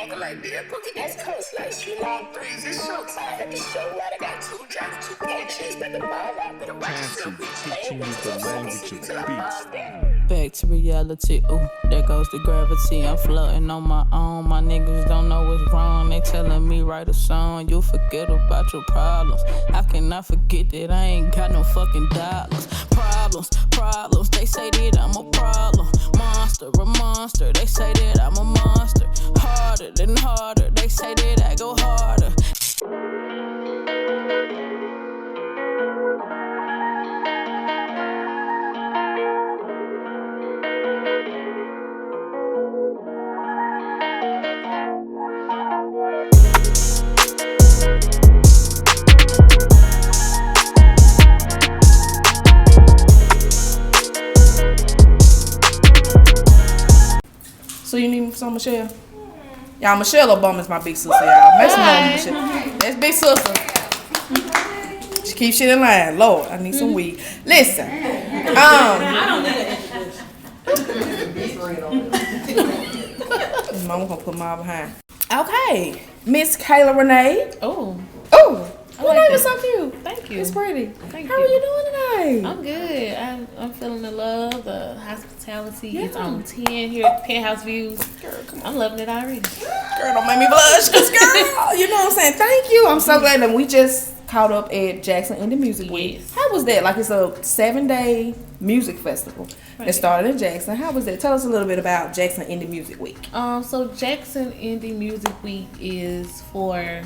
longer like that. Boogie, that's close like she long threes. It's showtime. Let me show out. I got 2 drops, 2 inches. Let the ball out. Better watch yourself. Teaching you the language of beats. Back to reality, ooh, there goes the gravity. I'm floating on my own. My niggas don't know what's wrong. They telling me write a song. You forget about your problems. How can I forget that I ain't got no fucking dollars? Problems. They say that I'm a problem. A monster. They say that I'm a monster. Harder than harder. They say that I go harder. So you need some Michelle? Y'all, Michelle Obama is my big sister, y'all. Make some noise, Michelle. That's big sister. She keeps shit in line. Lord, I need some weed. Listen. Mama gonna put mine behind. Okay. Miss Kayla Renee. Oh. Your name is so cute. Thank you. It's pretty. Thank How you. are you doing today? I'm good. I'm feeling the love, the hospitality. Yeah. It's on 10 here at Penthouse Views. Girl, come on. I'm loving it already. Girl, don't make me blush, cause girl, you know what I'm saying? Thank you. I'm so glad that we just caught up at Jackson Indie Music Week. Yes. How was that? Like, it's a 7-day music festival that started in Jackson. How was that? Tell us a little bit about Jackson Indie Music Week. So Jackson Indie Music Week is for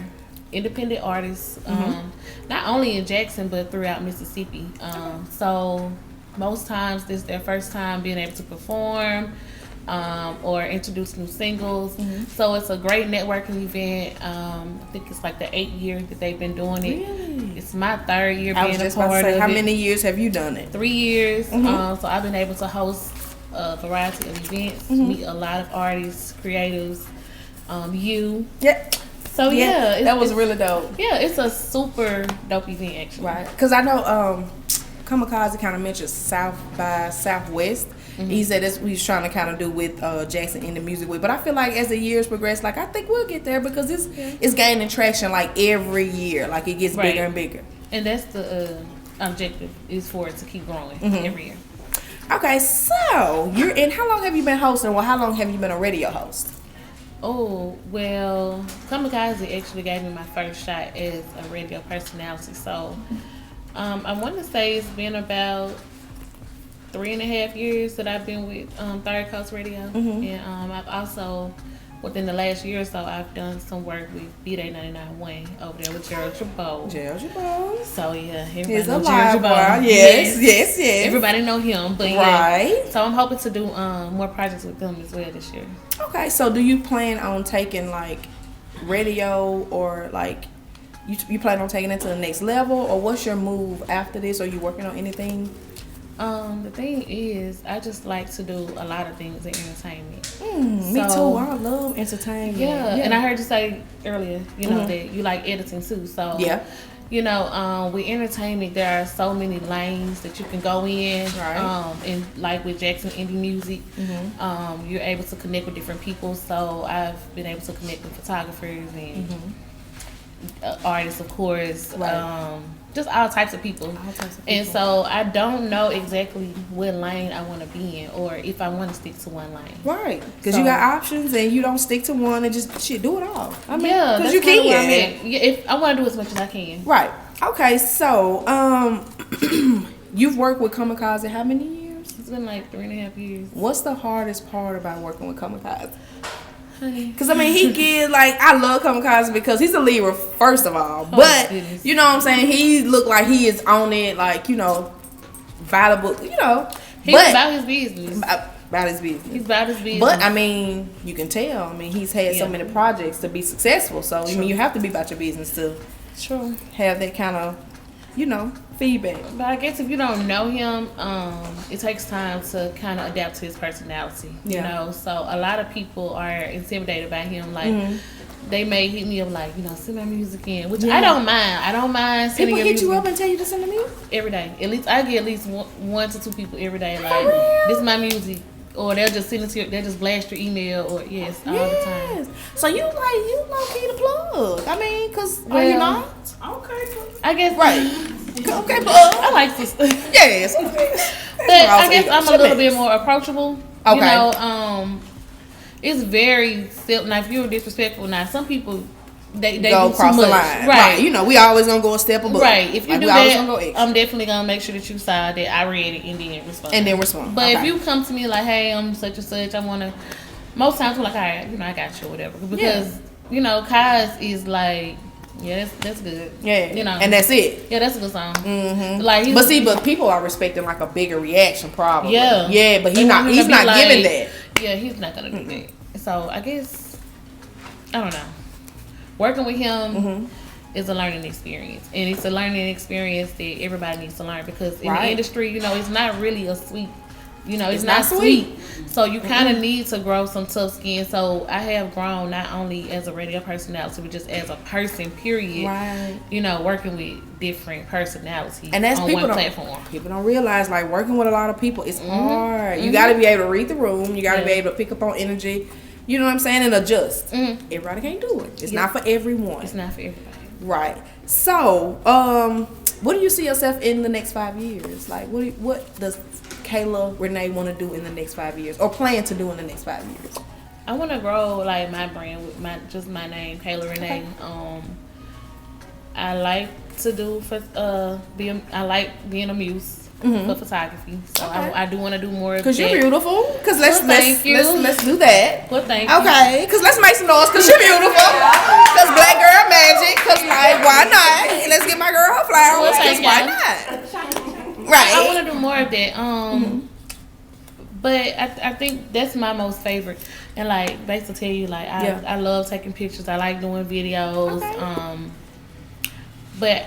independent artists, not only in Jackson but throughout Mississippi. So most times this is their first time being able to perform or introduce new singles. So it's a great networking event. I think it's like the 8th year that they've been doing it. Really? It's my 3rd year I was being a just about part to say, of how it. many years have you done it? 3 years. So I've been able to host a variety of events, meet a lot of artists, creatives, Yeah. So yeah, that was really dope. Yeah, it's a super dope event actually. Right. Because I know Kamikaze kind of mentioned South by Southwest. He said that's what he's trying to kind of do with Jackson in the Music Week. But I feel like as the years progress, like I think we'll get there because it's gaining traction like every year. Like it gets bigger and bigger. And that's the objective is for it to keep growing every year. Okay, so you're in. How long have you been hosting? Well, how long have you been a radio host? Oh, well, Kamikaze actually gave me my first shot as a radio personality. So I want to say it's been about 3.5 years that I've been with Third Coast Radio. And I've also, within the last year or so, I've done some work with B-Day 99.1 over there with Gerald Jabot. So yeah, everybody He's a knows live Gerald Jabot. Yes. Everybody know him, but Right. So I'm hoping to do more projects with them as well this year. Okay, so do you plan on taking like radio or like you plan on taking it to the next level, or what's your move after this? Are you working on anything? The thing is, I just like to do a lot of things in entertainment. Me too. I love entertainment. Yeah, and I heard you say earlier, you know, that you like editing too. So yeah, you know, with entertainment, there are so many lanes that you can go in. Right. And like with Jackson Indie Music, you're able to connect with different people. So I've been able to connect with photographers and artists, of course. Right. Just all types of people. And so I don't know exactly what lane I want to be in, or if I want to stick to one lane. Right. Because you got options, and you don't stick to one and just do it all. I mean, yeah, because you can. Yeah, if I want to do as much as I can. Right. Okay. So, you've worked with Kamikaze how many years? It's been like 3.5 years. What's the hardest part about working with Kamikaze? Honey. Cause I mean, he gives like I love Kamikaze because he's a leader first of all, but goodness. you know what I'm saying. He look like he is on it, like valuable, He's but about his business. About his business. He's about his business. But I mean, you can tell. I mean, he's had so many projects to be successful. So I mean, you have to be about your business to have that kind of, feedback. But I guess if you don't know him, it takes time to kind of adapt to his personality. You know, so a lot of people are intimidated by him. Like they may hit me up like, send my music in, which I don't mind. I don't mind sending People your hit you music up and tell you to send them in every day. At least I get at least one to two people every day. Like, real? this is my music. or they'll just send it to you, they'll just blast your email, or all the time. So you low key the plug. I mean, cause are you not? Okay. I guess Right. Okay, plug. I like this. Yes. But I guess I'm a little bit more approachable. Okay. You know, it's very simple. Now, if you're disrespectful, now some people they go do across too the much. line. Right. You know, we always gonna go a step above. Right. If you like, do we always that, gonna go extra. I'm definitely gonna make sure that you saw that I read it and then respond. But if you come to me like, hey, I'm such and such, I wanna. Most times we're like, all right, I got you, or whatever. Because Kaz is like, that's good. Yeah. And that's it. Yeah, that's a good song. Mm-hmm. Like, but people are expecting like a bigger reaction, probably. Yeah. Yeah, but he's not giving that. Yeah, he's not gonna do that. So I guess I don't know. Working with him is a learning experience, and it's a learning experience that everybody needs to learn, because in the industry, it's not really a sweet. It's not sweet. So you kind of need to grow some tough skin. So I have grown not only as a radio personality, but just as a person, period. Right. Working with different personalities and that's on one platform. People don't realize, like, working with a lot of people is hard. You got to be able to read the room. You got to be able to pick up on energy. You know what I'm saying? And adjust. Everybody can't do it. It's not for everyone. It's not for everybody. Right. So, what do you see yourself in the next 5 years? Like, what does Kayla Renee want to do in the next 5 years, or plan to do in the next 5 years? I want to grow like my brand with my name, Kayla Renee. Okay. I like to do I like being a muse for photography. So I do want to do more. Cause you're beautiful. Cause let's do that. Well, thank you. Okay. Cause let's make some noise. Cause you're beautiful. Cause black girl magic. Cause like why not? Let's get my girl her flowers. Cause why not? Right. I want to do more of that. But I think that's my most favorite. And like, basically tell you, like, I love taking pictures. I like doing videos. Okay. But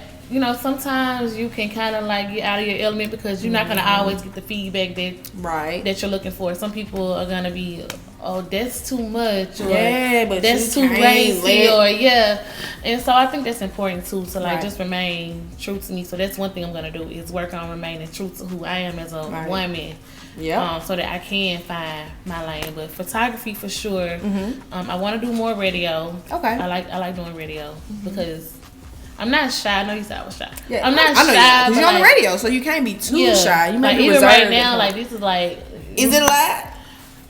sometimes you can kind of like get out of your element, because you're not gonna always get the feedback that you're looking for. Some people are gonna be, oh, that's too much, or but that's too lazy, or and so I think that's important too, to like just remain true to me. So that's one thing I'm gonna do, is work on remaining true to who I am as a woman. So that I can find my lane. But photography for sure. I want to do more radio. Okay. I like doing radio because I'm not shy. I know you said I was shy. Yeah, I'm not shy. Because you're on the radio, so you can't be too shy. You might be even reserved. Right now, like, this is like. Is it a lot?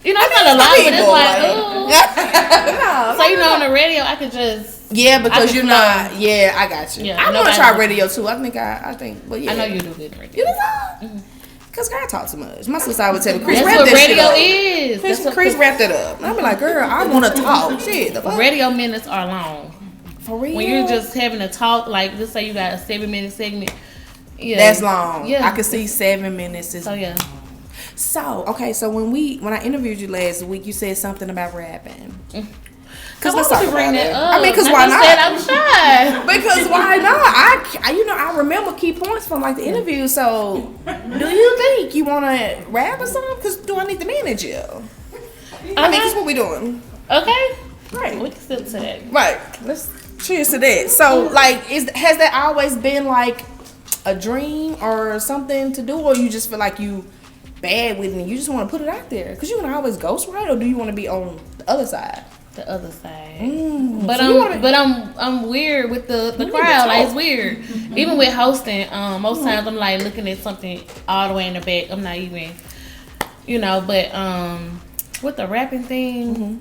It's not a lot, but it's like, ooh. So, on the radio, I could just. Yeah, because you're not. Yeah, I got you. Yeah, I want to try radio too. I think, but yeah. I know you do good radio. You do? Because girl, I talk too much. My sister always tell me, Chris, that's wrap what that radio shit up. is. Chris wrapped it up. And I be like, girl, I want to talk. Shit, the fuck? Radio minutes are long. For real? When you're just having a talk, like, let's say you got a 7-minute segment. Yeah. That's long. Yeah. I could see 7 minutes is long. So, okay, so when I interviewed you last week, you said something about rapping. Because let's talk about that. I mean, because why not? I'm shy. Because why not? I remember key points from like the interview. So, do you think you want to rap or something? Because do I need to manage you? I mean, that's what we doing. Okay. Right. We can still to that. Right. Let's cheers to that. So, like, has that always been like a dream or something to do, or you just feel like you bad with it and you just want to put it out there? Because you want to always ghostwrite, or do you want to be on the other side? The other side. But I'm weird with the crowd. Like, it's weird. Even with hosting, most times I'm like looking at something all the way in the back. I'm not even, but with the rapping thing,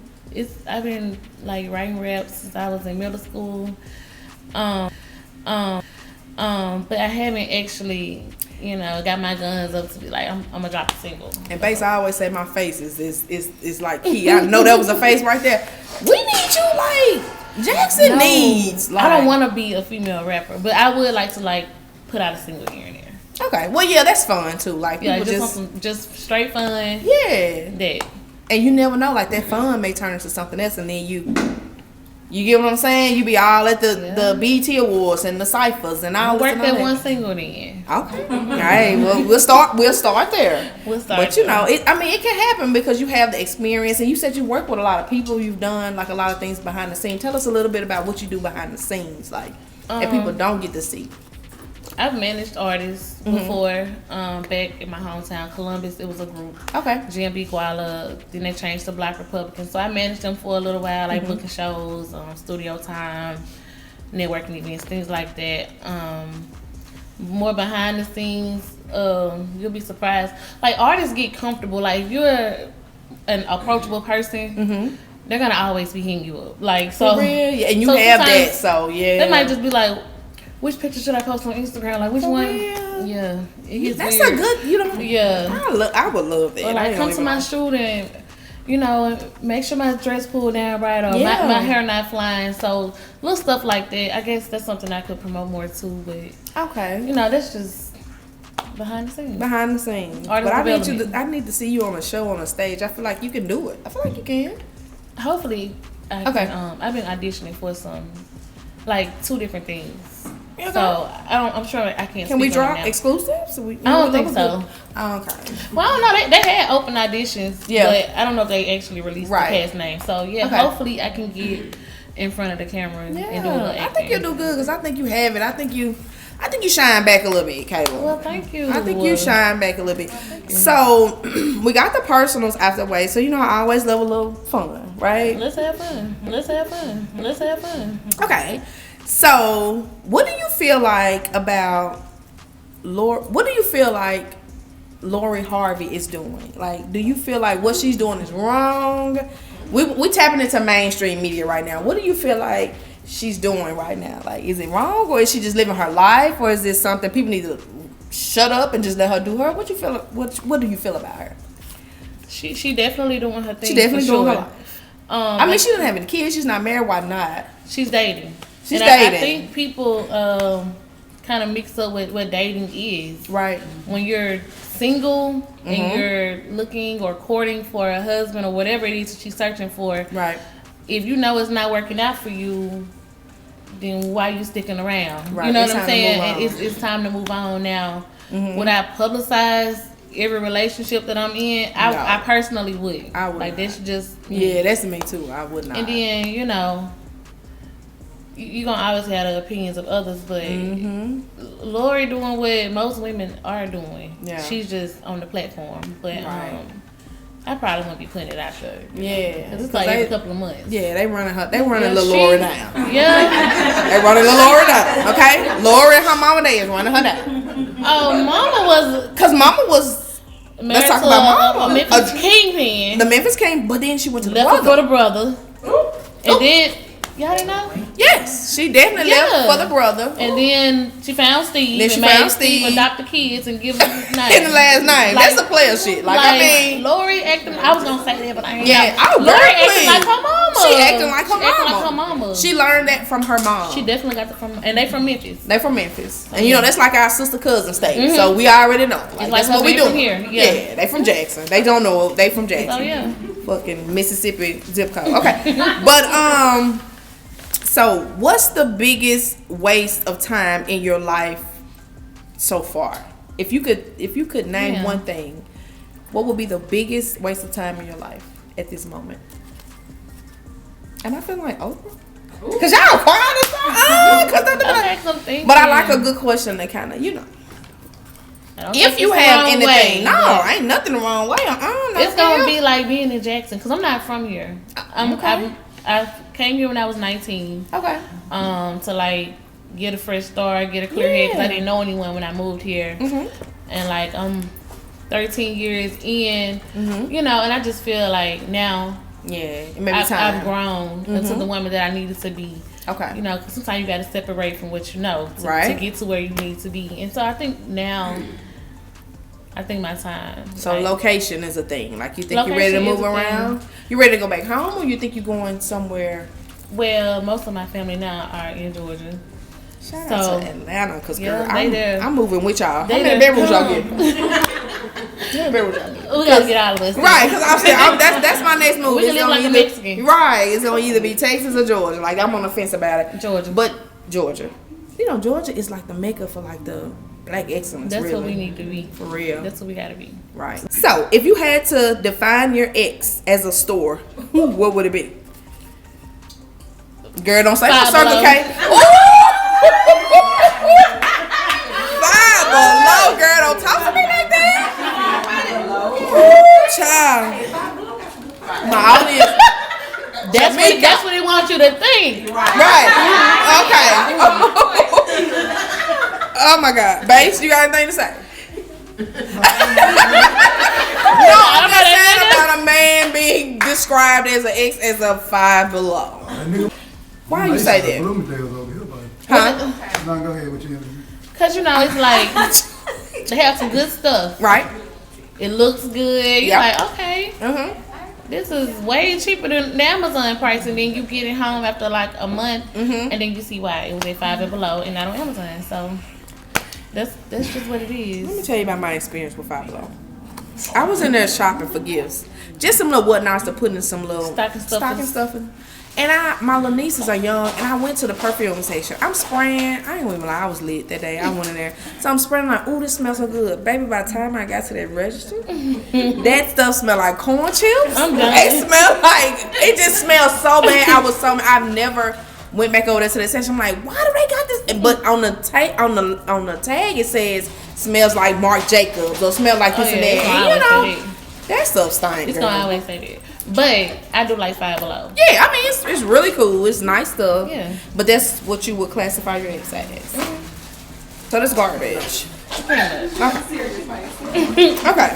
I've been like writing raps since I was in middle school. But I haven't actually, got my guns up to be like, I'm gonna drop a single. And Bass, I always say my face is like key. I know that was a face right there. We need you like Jackson needs. Like, I don't want to be a female rapper, but I would like to like put out a single here and there. Okay, well, yeah, that's fun too. Like, people just straight fun. Yeah, that. And you never know, like that fun may turn into something else, and then you get what I'm saying? You be all at the BET Awards and the ciphers and all. Work that one single then. Okay. All right. Well, we'll start there. But it can happen because you have the experience, and you said you work with a lot of people. You've done like a lot of things behind the scenes. Tell us a little bit about what you do behind the scenes, like that people don't get to see. I've managed artists before. Back in my hometown, Columbus, it was a group. Okay. GMB Guala. Then they changed to Black Republican. So I managed them for a little while, like booking shows, studio time, networking events, things like that. More behind the scenes, you'll be surprised. Like, artists get comfortable. Like, if you're an approachable person, they're gonna always be hitting you up. Like, so For real? Yeah, and you so have that, so yeah. they might just be like, which picture should I post on Instagram? Like, which For one? real? Yeah, it gets That's weird. a good, you know. Yeah. I would love that. Or I like, ain't come gonna to even my lie. shoot and, you know, make sure my dress pulled down right, or Yeah. my hair not flying. So little stuff like that. I guess that's something I could promote more too. But Okay. you know, that's just behind the scenes. Behind the scenes. Artist But I need development. I need to see you on a show, on a stage. I feel like you can do it. I feel like you can. Hopefully, I Okay. can, I've been auditioning for some, like 2 different things. Okay. So I'm sure I can't. Can we speak on it drop now. exclusives? I don't think so. Oh, okay. Well, I don't know. They had open auditions, Yeah. but I don't know if they actually released Right. the cast name. So yeah, Okay. hopefully I can get in front of the camera and do a little Yeah, I acting. think you'll do good because I think you have it. I think you shine back a little bit, Kayla. Well, thank you. I think you shine back a little bit. So we got the personals out the way. So you know I always love a little fun, right? Let's have fun. Let's have fun. Let's have fun. Okay. So what do you feel like about What do you feel like Lori Harvey is doing? Like, do you feel like what she's doing is wrong? We tapping into mainstream media right now. What do you feel like she's doing right now? Like, is it wrong, or is she just living her life, or is this something people need to shut up and just let her do her? What you feel? What do you feel about her? She definitely doing her thing. She definitely for doing sure. her life. I mean, she doesn't have any kids. She's not married. Why not? She's dating. She's and dating. I think people kind of mix up with what dating is. Right. When you're single and you're looking or courting for a husband or whatever it is that she's searching for. Right. If you know it's not working out for you, then why you sticking around? Right. You know It's what I'm time to move saying? on. And it's time to move on now. Would I publicize every relationship that I'm in? No. I personally would. I would Like, not. that's just me. Yeah, that's me too. I would not. And then, you know, you're going to always have the opinions of others, but Lori doing what most women are doing. Yeah. She's just on the platform. But Right. I probably won't be putting it out there. Yeah. 'Cause it's like every couple of months. Yeah, they running Yeah, little she- Lori down. Yeah. They running little Lori down. Okay, Lori and her mama they is running her down. Oh, Mama was Cause mama was married talk to about Mama. a Memphis A- Kingpin. the Memphis came, but then she went to the Left brother. for the brother. And then, y'all didn't know? Yes, she definitely Yeah. left for the brother. And then she found Steve. Then she and made found Steve Steve. adopt the kids and give them his name. In the last name, Like- that's a player shit. Like I mean, Lori acting. I was gonna say that, but I ain't. yeah, know. I was Lori very acting pleased. like her mama. She acting like her She acting mama. like her mama. She learned that from her mom. She definitely got it from, and they from Memphis. They from Memphis, and you know that's like our sister cousin state. So we already know. Like, like that's what we her doing. from here, yeah. They from Jackson. They don't know they from Jackson. So yeah. Fucking Mississippi zip code. Okay, but so what's the biggest waste of time in your life so far? If you could name Yeah. one thing, what would be the biggest waste of time in your life at this moment? And I feel like Oprah. Cause y'all quiet as Okay, some things. But I like a good question to kind of, you know. I don't If think you it's the have wrong anything, way, no, but ain't nothing the wrong way. it's gonna be like being in Jackson because I'm not from here. Okay. I came here when I was 19. Okay. To like get a fresh start, get a clear head because I Yeah. didn't know anyone when I moved here. And like I'm 13 years in, you know, and I just feel like now Yeah, it may be I've time. grown into the woman that I needed to be. Okay. You know, because sometimes you got to separate from what you know to Right. get to where you need to be. And so I think now, I think my time. So like, location is a thing. Like you think you're ready to Location is move a thing. around? You ready to go back home, or you think you're going somewhere? well, most of my family now are in Georgia. Shout So, out to Atlanta, cause yeah, girl, they there. I'm moving with y'all. How They many there. bedrooms y'all getting? How many bedrooms y'all getting? We gotta get all of us. Right, because I'm saying that's my next move. We can It's live gonna like a either- Mexican. Right, it's gonna either be Texas or Georgia. Like I'm on the fence about it. Georgia. But Georgia, you know, Georgia is like the mecca for like the black excellence. That's really. what we need to be. For real. That's what we gotta be. Right. So, if you had to define your ex as a store, what would it be? Girl, don't say no Five Circle Below. K. My audience. That's what he wants you to think. Right. Okay. Oh my God. Bass, you got anything to say? No, I'm just saying about a man being described as an ex as a Five Below. Why you say that? Huh? Go ahead with you. Cause it's like they have some good stuff. Right. It looks good. You're like, okay. Mm-hmm. This is way cheaper than the Amazon price, and then you get it home after like a month, and then you see why it was at Five and Below and not on Amazon. So that's just what it is. Let me tell you about my experience with Five Below. I was in there shopping for gifts, just some little whatnots to put in some little Stocking stuffing. And my little nieces are young, and I went to the perfume section. I'm spraying. I ain't even lie, I was lit that day. I went in there, so I'm spraying like, ooh, this smells so good, baby. By the time I got to that register, that stuff smelled like corn chips. I'm done. It just smells so bad. I've never went back over there to the section. I'm like, why do they got this? But on the tag it says smells like Marc Jacobs or smells like this and that. And, that stuff stinks. It's gonna always say that. But I do like Five Below. Yeah, I mean it's really cool. It's nice stuff. Yeah. But that's what you would classify your ex as. So that's garbage. Okay.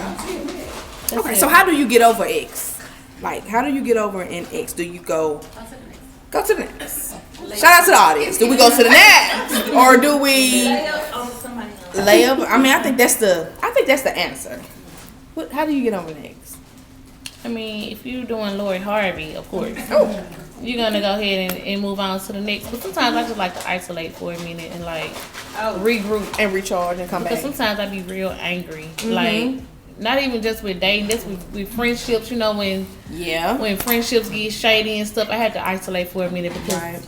Okay. So how do you get over ex? Like, how do you get over an ex? Do you go to the next? Shout out to the audience. Do we go to the next, or do we lay up? I mean, I think that's the answer. How do you get over an ex? I mean, if you're doing Lori Harvey, of course, Oh, you're gonna go ahead and move on to the next. But sometimes I just like to isolate for a minute and like regroup and recharge and come because back. sometimes I be real angry. Like not even just with dating, just with friendships. You know when friendships get shady and stuff, I had to isolate for a minute because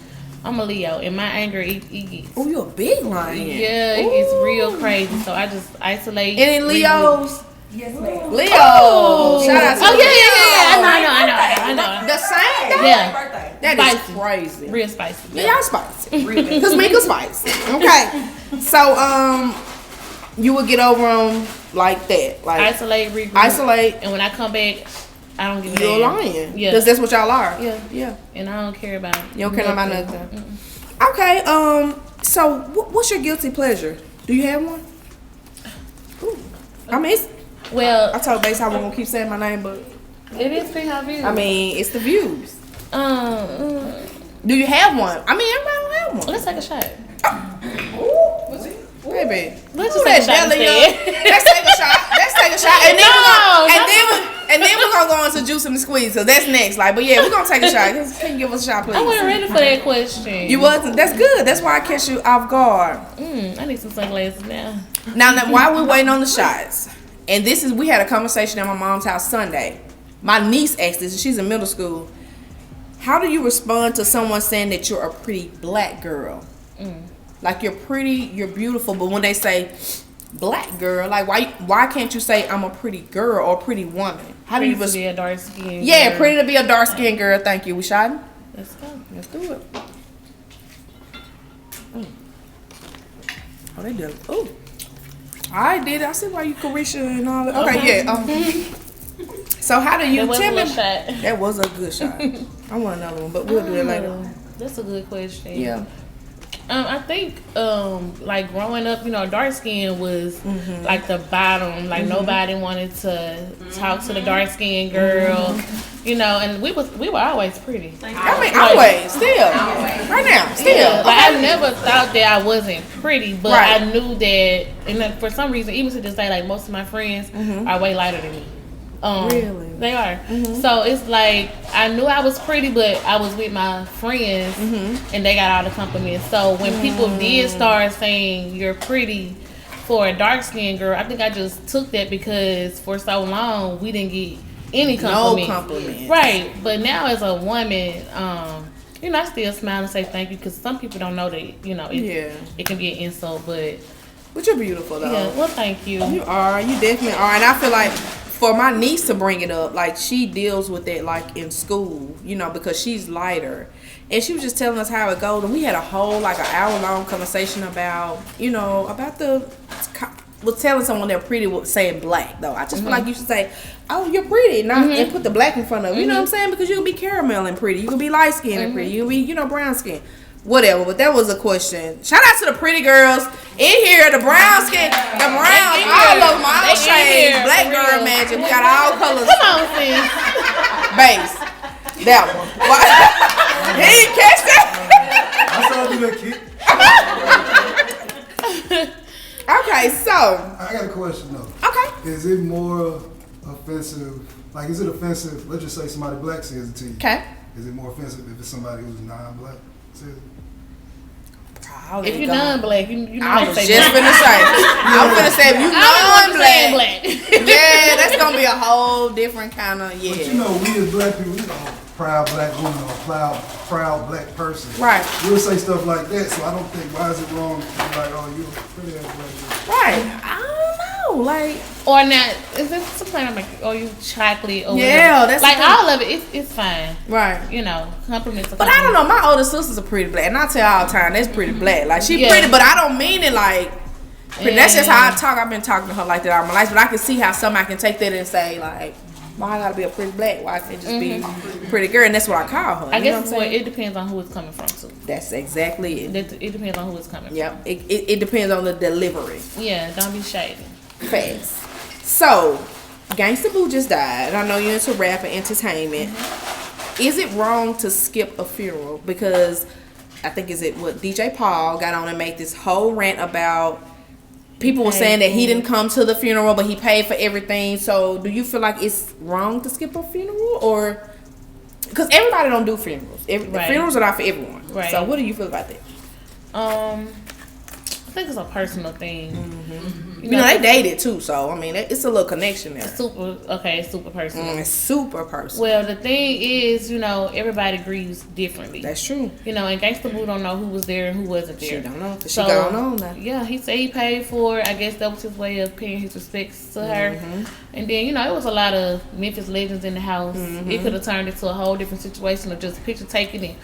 I'm a Leo and my anger it gets. Oh, you're a big lion. Yeah, it gets real crazy. So I just isolate. And in Leos. Yes, ma'am. Leo. Oh, Shout out to yeah. I know. The same. Yeah. That is Spicy. crazy. Real spicy. Yeah, y'all spicy. Cause Mika's spicy. Okay. So you would get over them like that, like Isolate, regroup. And when I come back, I don't give a damn. You're lying. Yeah. Cause that's what y'all are. Yeah. And I don't care about it. You don't care about nothing. Okay. So what's your guilty pleasure? Do you have one? Ooh. I mean, I told Bass I wasn't gonna keep saying my name, but it is Penthouse views. I mean, it's the views. Do you have one? I mean, everybody don't have one. Let's take a shot. Baby, Let's just take a shot instead. Let's take a shot, and then we're gonna go on to juice and the squeeze. So that's next. Like, but yeah, we're gonna take a shot. Can you give us a shot, please? I wasn't ready for that question. You wasn't. That's good. That's why I catch you off guard. I need some sunglasses now. Now, while we're waiting on the shots, and we had a conversation at my mom's house Sunday. My niece asked this, and she's in middle school. How do you respond to someone saying that you're a pretty black girl? Like you're pretty, you're beautiful, but when they say black girl, like why can't you say I'm a pretty girl or a pretty woman? How do you respond? Be a dark skin. Yeah, pretty to be a dark skinned girl. Thank you. We shot? Let's go. Let's do it. Oh, they did it. Oh, I did it. I see why you Carisha and all that. Okay, yeah. So how do you tell me? That was a good shot. I want another one, but we'll do it later. That's a good question. Yeah. I think like growing up, dark skin was like the bottom. Like nobody wanted to talk to the dark skinned girl. And we were always pretty. I mean, always, still, right now, still. Yeah, like I never thought that I wasn't pretty, but I knew that, and for some reason, even to this day, like most of my friends are way lighter than me. Really? They are. So it's like I knew I was pretty, but I was with my friends, and they got all the compliments. So when people did start saying you're pretty for a dark skinned girl, I think I just took that because for so long we didn't get any compliments. No compliments. Right. But now as a woman, I still smile and say thank you because some people don't know that it can be an insult, but you're beautiful though. Yeah. Well, thank you. You are. You definitely are, and I feel like. For my niece to bring it up, like she deals with it like in school, because she's lighter. And she was just telling us how it goes. And we had a whole like an hour-long conversation about, about the was telling someone they're pretty with saying black though. I just feel like you should say, "Oh, you're pretty," not and put the black in front of it. You know what I'm saying? Because you can be caramel and pretty, you can be light skinned and pretty, you can be brown skin, whatever. But that was a question. Shout out to the pretty girls in here, the brown skin, the browns, all of them, all shades, black girl magic. We got all colors. Come on, sis. Base. That one. He didn't catch that. I saw you that kid. Okay, so I got a question though. okay. Is it more offensive? Like, is it offensive? Let's just say somebody black says it to you. Okay. Is it more offensive if it's somebody who's non-black says it? If you're non-black, you know I how to was say just black. finna say. I was finna say if you non-black. Black. Yeah, that's gonna be a whole different kind of But yeah. you know, we as black people, proud black woman or proud black person. Right. We'll say stuff like that. So I don't think why is it wrong to be like, oh, you're a pretty ass black woman. Right. I don't know. Like Or not, is it something I'm like, oh, you chocolate or yeah, whatever. that's like the thing. all of it, it's fine. right. You know, compliments. But I don't know. My older sister's a pretty black, and I tell her all the time that's pretty black. Like she Yeah. pretty, but I don't mean it like. Pretty. That's just how I talk. I've been talking to her like that all my life, but I can see how somebody can take that and say like, "Why I gotta be a pretty black? Why can't it just be pretty girl?" And that's what I call her. I you know guess what I'm saying? it depends on who it's coming from too. That's exactly it. It depends on who it's coming Yep. It depends on the delivery. from. Yeah, don't be shady. Facts. So, Gangsta Boo just died. I know you're into rap and entertainment. Is it wrong to skip a funeral? Because I think DJ Paul got on and made this whole rant about people were saying that he didn't come to the funeral, but he paid for everything. So, do you feel like it's wrong to skip a funeral, or because everybody don't do funerals? Right. Funerals are not for everyone. Right. So, what do you feel about that? I think it's a personal thing. You know, they dated too, so I mean, it's a little connection there. Super personal. It's super personal. Well, the thing is, you know, everybody grieves differently. That's true. You know, and Gangsta Boo don't know who was there and who wasn't there. She don't know. She gone on now. Yeah, he said he paid for it. I guess that was his way of paying his respects to her. And then, you know, it was a lot of Memphis legends in the house. It could have turned into a whole different situation of just picture taking and,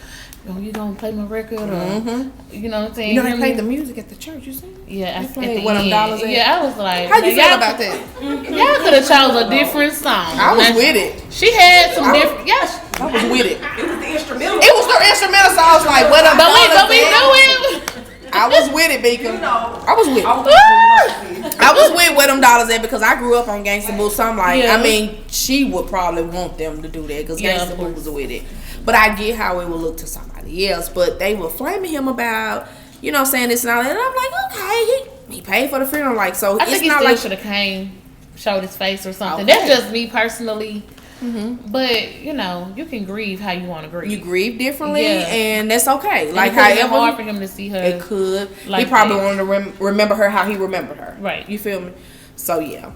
you gonna play my record or, you know what I'm saying? You know they played the music at the church, you see? Yeah, They at played the What Them end. Dollars At? Yeah, I was like, How you feel y'all- about that? Y'all could have chose a different song. I was Now, with it. She had some different. Yes, I was with it. It was the instrumental. It was the instrumental song. I was like, what up? but we do it. I was with it, Beacon. I was with it. I was with Where Them Dollars At because I grew up on Gangsta Boo. So I'm like, Yeah. I mean, she would probably want them to do that because Yeah, Gangsta of Boo course. was with it. But I get how it would look to somebody else. But they were flaming him about, you know, saying this and all that. And I'm like, okay, he paid for the funeral. Like, so I it's think he not still like. should have came, showed his face or something. Okay. That's just me personally. But you know, you can grieve how you want to grieve. You grieve differently, Yeah. and that's okay. And Like, it could've been however, hard for him to see her. it could. like He probably that. wanted to remember her how he remembered her. Right. You feel me? So yeah.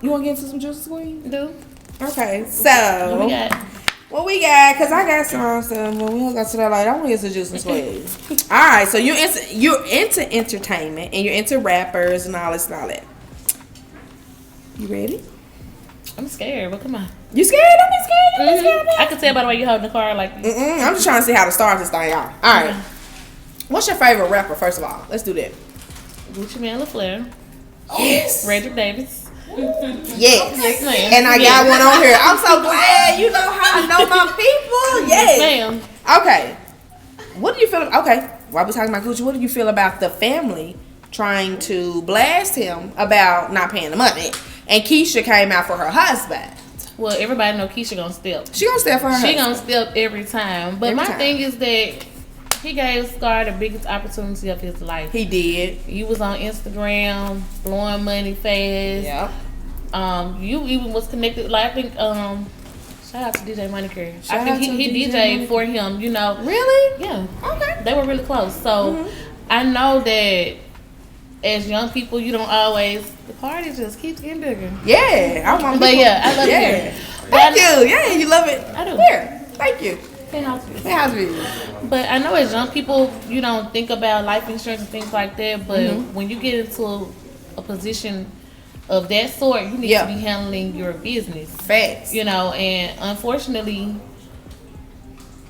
You want to get into some Juice Queen? Do Okay. So what we got? what we got? Cause I got some stuff, but we don't got to that. Like, I want to get some Juice Queen. All right. So you're into entertainment and you're into rappers and all this and all that. You ready? I'm scared, but come on. You scared? Don't be scared. Don't be scared. I can tell by the way you holding the car like this. I'm just trying to see how to start this thing out. All right. What's your favorite rapper? First of all, let's do that. Gucci Mane, LaFleur, Yes. Frederick Davis. Yes. Yes, ma'am. And I got one on here. I'm so glad you know how I know my people. Yes. Ma'am. Okay. What do you feel? Okay. While we're talking about Gucci, what do you feel about the family trying to blast him about not paying the money? And Keisha came out for her husband. Well, everybody know Keisha gonna step. She gonna stand for her She husband. gonna step every time. But Every my time. thing is that he gave Scar the biggest opportunity of his life. He did. You was on Instagram, blowing money fast. Yeah. You even was connected. Like I think, shout out to DJ Monicare. I Shout think out to he DJ DJ'd Monicare. for him. You know. Really? Yeah. Okay. They were really close. So I know that as young people, you don't always. The party just keeps getting bigger. Yeah. I want But yeah, I love yeah. it. Thank you. Yeah, you love it. I do. Here. Thank you. Penthouse. Hey, how's it? But I know as young people, you don't think about life insurance and things like that. But when you get into a position of that sort, you need Yeah. to be handling your business. Facts. You know, and unfortunately,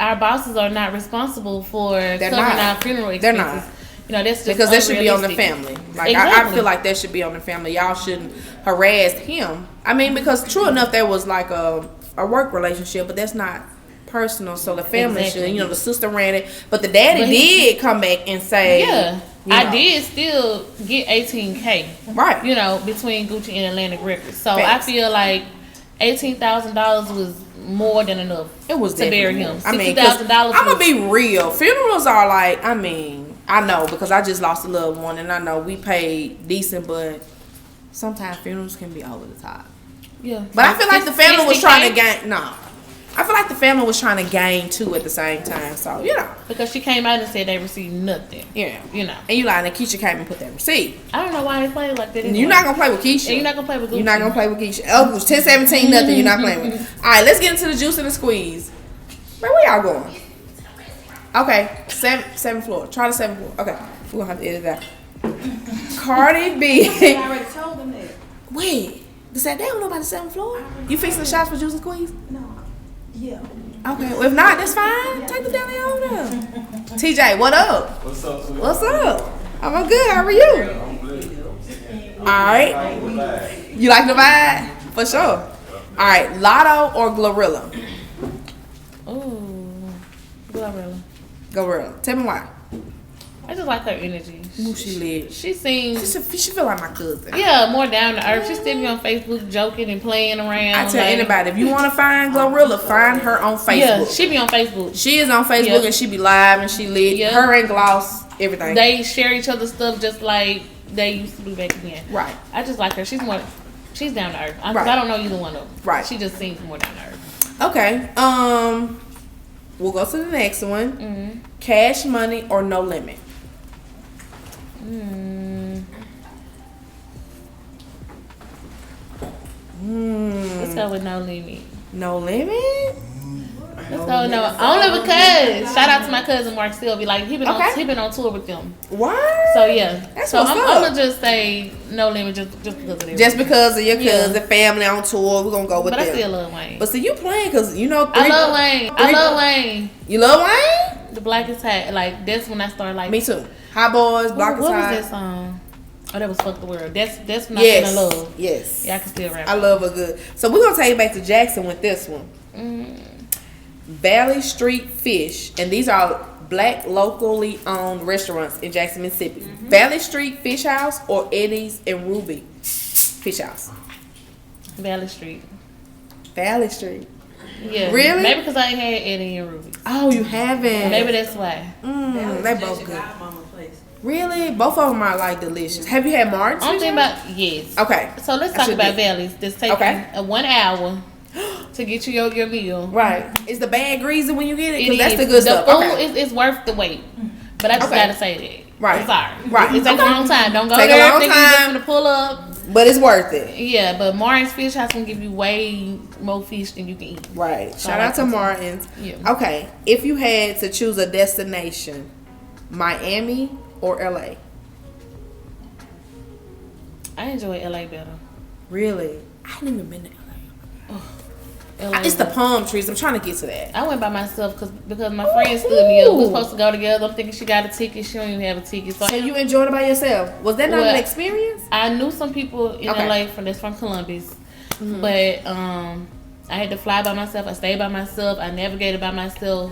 our bosses are not responsible for covering not. our funeral They're expenses. not. You know, that's just because that should be on the unrealistic. family. Like I Exactly. feel like that should be on the family. Y'all shouldn't harass him. I mean, because true enough, there was like a work relationship, but that's not personal. So the family Exactly. should, you know, the sister ran it, but the daddy But did come back and say, Yeah, you I know. did still get $18K. Right. You know, between Gucci and Atlantic Records. So Facts. I feel like $18,000 was more than enough. It was to bury definitely- him. I mean, $60,000. I'm gonna be real. Funerals are like, I mean, I know because I just lost a loved one, and I know we paid decent, but sometimes funerals can be over the top. Yeah. But I feel like the family was 60K? trying to gain. No, I feel like the family was trying to gain too at the same time. So you know, Because she came out and said they received nothing. yeah, You know. and you like, and Keisha came and put that receipt. I don't know why they play like that. And you're not gonna play with Keisha. And you're not gonna play with Gucci. You're not gonna play with Keisha. Oh, 10-17, nothing. You're not playing with. All right, let's get into the juice and the squeeze. Man, where y'all going? Okay, seventh floor. Try the 7th floor. Okay, we're gonna have to edit that. Cardi B. I already told them that. Wait, does that damn know about the 7th floor? You fixing the shots for juice and squeeze? No. Yeah. Okay, well, if not, that's fine. Take them down there over there. TJ, what up? What's up, sweetie? What's up? I'm good. How are you? I'm good. All right. You like the vibe? For sure. All right, Lotto or Glorilla? Ooh. Glorilla. Glorilla. Tell me why. I just like her energy. Who she lit? She seems She feel like my cousin. more down to earth. She still be on Facebook joking and playing around. I tell like- anybody, if you want to find Glorilla, find her on Facebook. Yeah, she be on Facebook. She is on Facebook Yeah. and she be live and she lit. Yeah. Her and Gloss, everything. They share each other's stuff just like they used to do back then. Right. I just like her. She's down to earth. Right. I don't know either one of them. Right. She just seems more down to earth. Okay. We'll go to the next one. Mm-hmm. Cash Money or No Limit? Let's go with No Limit. No Limit? Let's go with No. Only because shout out to my cousin Mark Sylvie. Like he been Okay. he been on tour with them. What? So yeah. That's so what's I'm up. gonna just say No Limit just because of that. Just because of your Yeah. cousin, family on tour, we're gonna go with But I them. still love Wayne. But see, you playing because you know. I love Wayne. I love Wayne. You love Wayne? The Blackest Hat. Like that's when I started like. Me too. Hot Boys, Block What was Side. that song? Oh, that was Fuck the World. That's when I Yes. fell in love. Yes. Yeah, I can still rap. I love a good. So we're gonna take it back to Jackson with this one. Valley Street Fish, and these are black locally owned restaurants in Jackson, Mississippi. Valley Street Fish House or Eddie's and Ruby Fish House. Valley Street. Valley Street. Yeah. Really? Maybe because I ain't had Eddie and Ruby. Oh, you haven't? Maybe that's why. They both good. Godmama place. Really? Both of them are like delicious. Have you had Martin's? I'm Fish thinking House? about yes. Okay. So let's I talk should about be. Valleys. That's taking Okay. 1 hour to get you your meal. Right. Is the bag greasy when you get it? It Because that's is. the good the stuff. food Okay. is worth the wait. But I just Okay. gotta say that. Right. I'm sorry. Right. It takes Okay. a long time. Don't go Take a there long thinking you're just time. gonna pull up. But it's worth it. Yeah, but Martin's Fish House can give you way more fish than you can eat. Right. So Shout I out to like that. Martin's. Yeah. Okay. If you had to choose a destination, Miami or LA? I enjoy LA better. Really? I haven't even been to LA. LA It's the better. palm trees. I'm trying to get to that. I went by myself because my friend stood me up. We were supposed to go together. I'm thinking she got a ticket. She don't even have a ticket. So So you enjoyed it by yourself? Was that not Well, an experience? I knew some people in Okay. LA that's from Columbus, but I had to fly by myself. I stayed by myself. I navigated by myself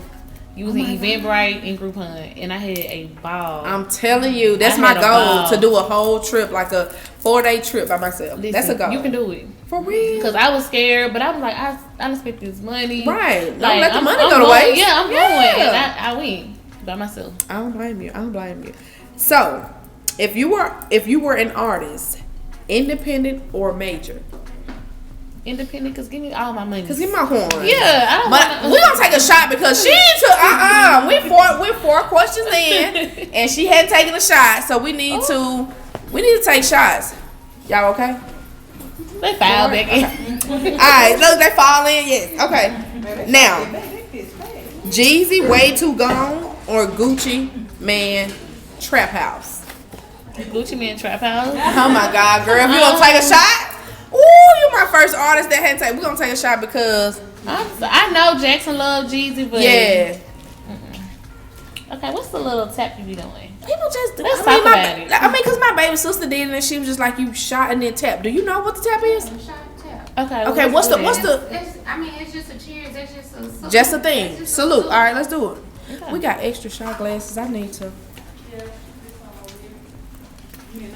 using Eventbrite and Groupon, and I had a ball. I'm telling you, that's I my had a goal, ball. to do a whole trip, like a 4-day trip by myself. Listen, That's a goal. You can do it. For real? Because I was scared, but I was like, I done spent this money. Right. Don't Like, let the I'm- money I'm go to going- waste. Yeah, I'm Yeah. going. And I went by myself. I don't blame you. I don't blame you. So, if you were an artist, independent or major? Independent, because give me all my money. Cause give me my horn. Yeah, I don't But want we're gonna take a shot because she took we're 4 questions in and she hadn't taken a shot, so we need to take shots. Y'all okay? They foul back in. Alright, look, they fall in, yes. Okay. Now, Jeezy Way Too Gone or Gucci Man Trap House? Gucci Man Trap House. Oh my God, girl, if you don't take a shot, ooh, you my first artist that had to take. We're gonna take a shot because I know Jackson loved Jeezy, but yeah. Okay, what's the little tap you be doing? People just do. Let's talk about it. I mean, because my baby sister did it, and she was just like, you shot and then tap. Do you know what the tap is? Shot tap. Okay. Okay, what's the It's just a cheers. It's just a salute. just a thing? It's just a Salute. All right, let's do it. Okay. We got extra shot glasses. I need to.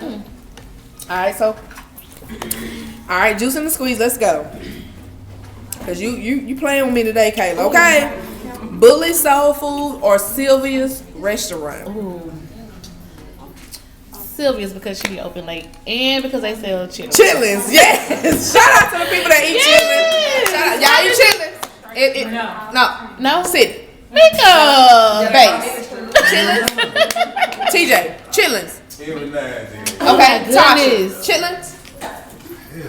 All right, so. All right, juice and the squeeze. Let's go. Cause you playing with me today, Kayla. Okay. Bully Soul Food or Sylvia's Restaurant. Ooh. Sylvia's because she be open late and because they sell chitlins. Chitlins, yes. Shout out to the people that eat chitlins. Shout out. Y'all eat chitlins? No. Sit. Mika. Base. Chitlins. TJ. Chitlins. Oh Okay. my Tasha. goodness. Chitlins.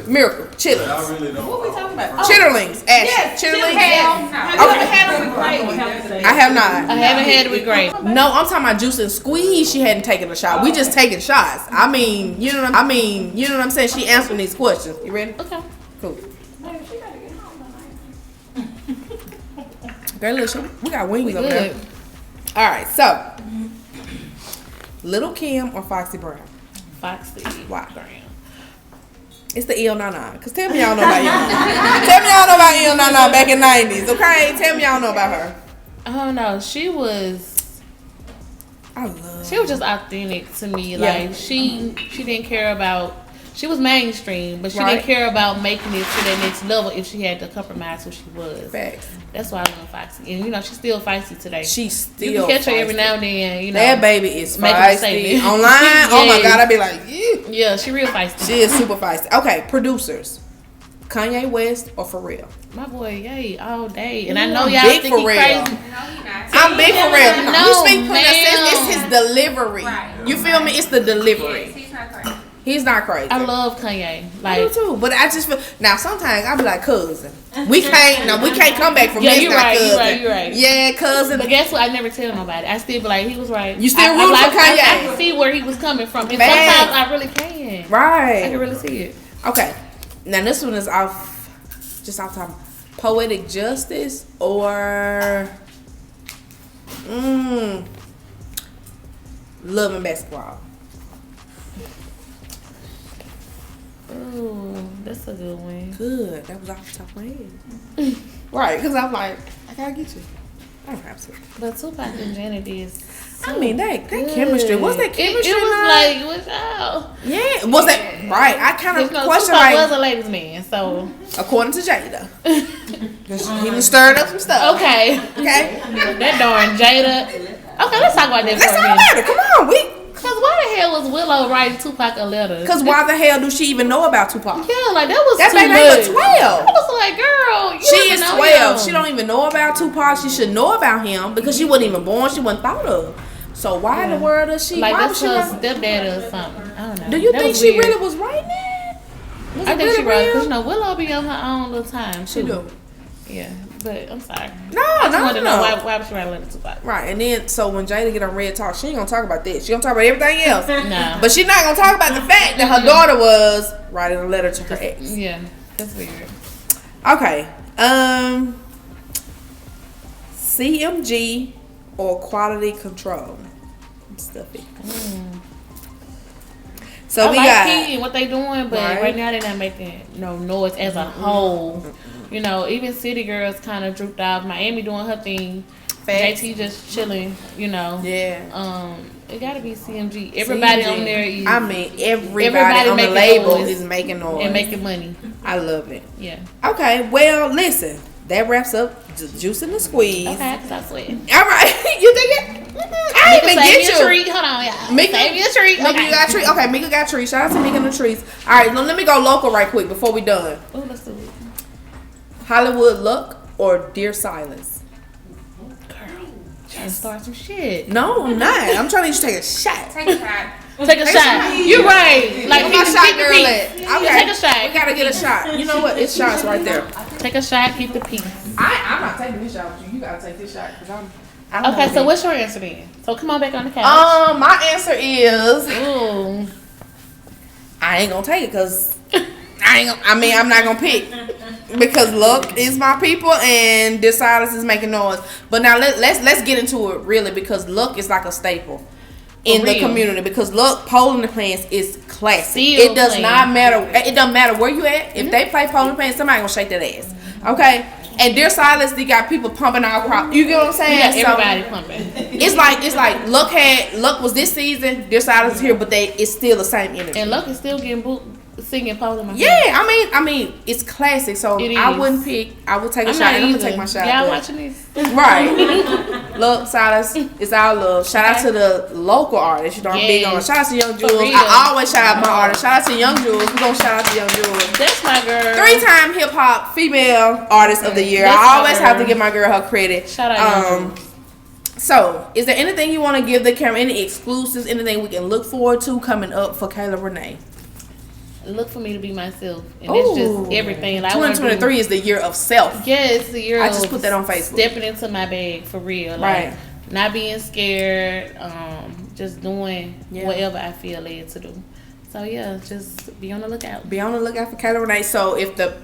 Miracle. Chitlins. I really don't. What we talking about? Chitterlings. Ashley. Chitterlings. Have you ever had them with gravy? I have not. I haven't had it with gravy. No, I'm talking about juice and squeeze. She hadn't taken a shot. We just taking shots. I mean, you know what I'm saying? She answering these questions. You ready? Okay. Cool. Girl, listen, we got wings over there. Good. All right, so Little Kim or Foxy Brown? Foxy. Why? It's the Il99. Cause tell me y'all know about Il99. Tell me y'all know about Il99 back in '90s. Okay, tell me y'all know about her. I don't know. She was just authentic to me. Yeah. Like she didn't care about. She was mainstream, but she Right. didn't care about making it to that next level if she had to compromise who she was. Facts. That's why I love Foxy, and she's still feisty today. She's still. You can catch her every feisty. now and then. That baby is making a feisty. statement. Online, oh my Yes. God, I'd be like, ew. Yeah, she real feisty. She is super feisty. Okay, producers. Kanye West or Pharrell? My boy, yay, all day. And I Ooh, know y'all big think he Pharrell. crazy. No, he not. I'm big Pharrell. No, You speak for yourself. ma'am. It's his delivery. Right. You feel me? It's the delivery. Yes, he's not crazy. He's not crazy. I love Kanye. I do Like, too, but I just feel now. Sometimes I be like, cousin, we can't come back from Yeah, this. you're now, right, you're cousin. right, you're right. Yeah, cousin. but guess what? I never tell nobody. I still be like, he was right. You still I root for like- Kanye. I can see where he was coming from. And Facts. sometimes I really can. I Right. can really see it. Okay. Now this one is off top. Poetic Justice or Love and Basketball. Ooh, that's a good one. Good. That was off the top of my head. Right, because I'm like, I gotta get you. I don't have to. But Tupac and Janet is. I mean, that chemistry. What's that chemistry? It was like? like, what's y'all? Yeah. Was that right? I kind of question Tupac like, was a ladies' man, so. according to Jada, he was stirring up some stuff. Okay. Okay. That darn Jada. Okay, let's talk about that Let's for a talk minute. about it. Come on, we. Cause why the hell was Willow writing Tupac a letter? Cause why the hell do she even know about Tupac? Yeah, like that was That too baby much. ain't but 12. I was like, girl, you She don't is even know 12. him. She don't even know about Tupac. She should know about him because she wasn't even born. She wasn't thought of. So why in the world does she? Like why that's was she her not- stepdad or something. I don't know. Do you That think was she weird. really was writing that? Was I it think really she wrote real? because Willow be on her own little time. She too. do. Yeah, but I'm sorry. No, I just wanted to know no. why would she write a letter to Tupac? Right, and then so when Jada get on Red Talk, she ain't gonna talk about this. She gonna talk about everything else. No. But she not gonna talk about the fact that her daughter was writing a letter to her ex. Yeah, that's weird. Okay. CMG or quality control. Stuffy. So I we like got Key and what they doing, but right now they're not making no noise as a whole. You know, even City Girls kind of drooped off. Miami doing her thing. Facts. JT just chilling. You know. Yeah. It gotta be CMG. Everybody CMG. on there is. I mean, everybody on the making label noise is making noise and making money. I love it. Yeah. Okay, well, listen. That wraps up Juice and the Squeeze. Okay, stop sweating. All right, you think it? I ain't even Save get me a you. treat. Hold on, y'all. Mika, Save me a treat. Mika, Okay. you got a treat. Okay, Mika got a treat. Shout out to Mika and the treats. All right, now let me go local right quick before we done. Oh, let's do it. Hollywood Luck or Dear Silence? Girl, trying to start some shit. No, I'm not. I'm trying to just take a shot. Take a shot. Take a shot. You're right. Like Where my keep shot the girl peace. at? Okay, Take a shot. we gotta get a shot. You know what? It's shots right there. Take a shot. Keep the peace. I'm not taking this shot with you. You gotta take this shot because I don't Okay, know so this. what's your answer then? So come on back on the couch. My answer is Ooh. I ain't gonna take it because I'm not gonna pick. because Luck is my people and Dear Silence is making noise. But now let's get into it really, because Luck is like a staple in the community, because Luck polling the plans is classic. It does not matter. It doesn't matter where you at. If they play polling the plans, somebody gonna shake that ass. Okay. And Dear Silence, they got people pumping out crowd. You get what I'm saying? We got everybody pumping. It's like Luck was this season. Dear Silence is here, but it's still the same energy. And Luck is still getting singing polling. I mean, it's classic. So I wouldn't pick. I would take a shot. And I'm gonna take my shot. Y'all watching this? Right. Look, Silence, it's our love. Shout out to the local artists. You know, I'm big on. Shout out to Young Jules. I always shout out my artists. Shout out to Young Jules. We're gonna shout out to Young Jules. That's my girl. 3-time hip hop female artist of the year. I always have to give my girl her credit. Shout out Young Jules. So, is there anything you want to give the camera? Any exclusives? Anything we can look forward to coming up for Kayla Renee? Look for me to be myself, and it's just everything. 2023 is the year of self. Yes, the year. I just put that on Facebook. Stepping into my bag for real, like not being scared, just doing whatever I feel led to do. So yeah, just be on the lookout. Be on the lookout for Kayla Renee. So if the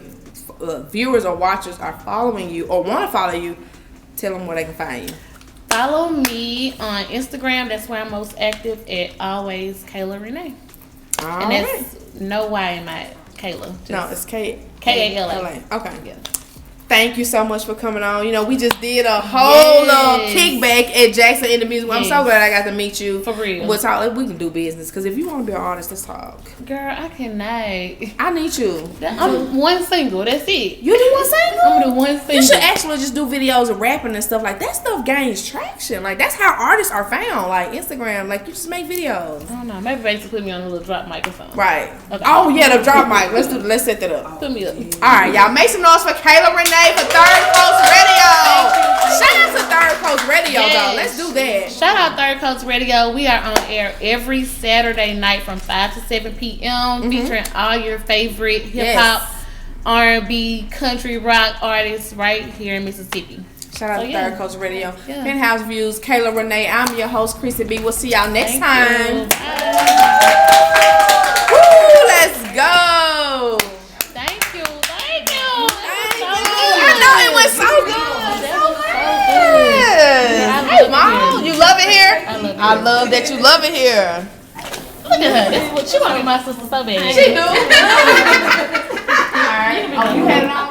viewers or watchers are following you or want to follow you, tell them where they can find you. Follow me on Instagram. That's where I'm most active at. Always Kayla Renee. And that's no Y in my Kayla. No, it's Kala. Okay. Yeah. Thank you so much for coming on. You know, we just did a whole kickback at Jackson in the Music. I'm so glad I got to meet you. For real. We can do business. Because if you want to be an artist, let's talk. Girl, I cannot. I need you. I'm one single. That's it. You do one single? I'm the one single. You should actually just do videos of rapping and stuff. Like, that stuff gains traction. Like, that's how artists are found. Like, Instagram. Like, you just make videos. I don't know. Maybe basically put me on a little drop mic or something. Right. Okay. Oh, yeah, the drop mic. Let's set that up. Put me up. All right, y'all. Make some noise for Kayla Renee for Third Coast Radio. Shout out to Third Coast Radio, though. Let's do that. Shout out Third Coast Radio. We are on air every Saturday night from 5 to 7 p.m. Featuring all your favorite hip hop, R&B, country rock artists right here in Mississippi. Shout out to Third Coast Radio. Penthouse Views, Kayla Renee. I'm your host, Chrissy B. We'll see y'all next time. Woo, let's go. Thank you. I know it was so good. Hey, Mom, you love it here? I love that you love it here. Look at her. She want to be my sister so bad. She do. All right. Oh, you had it on?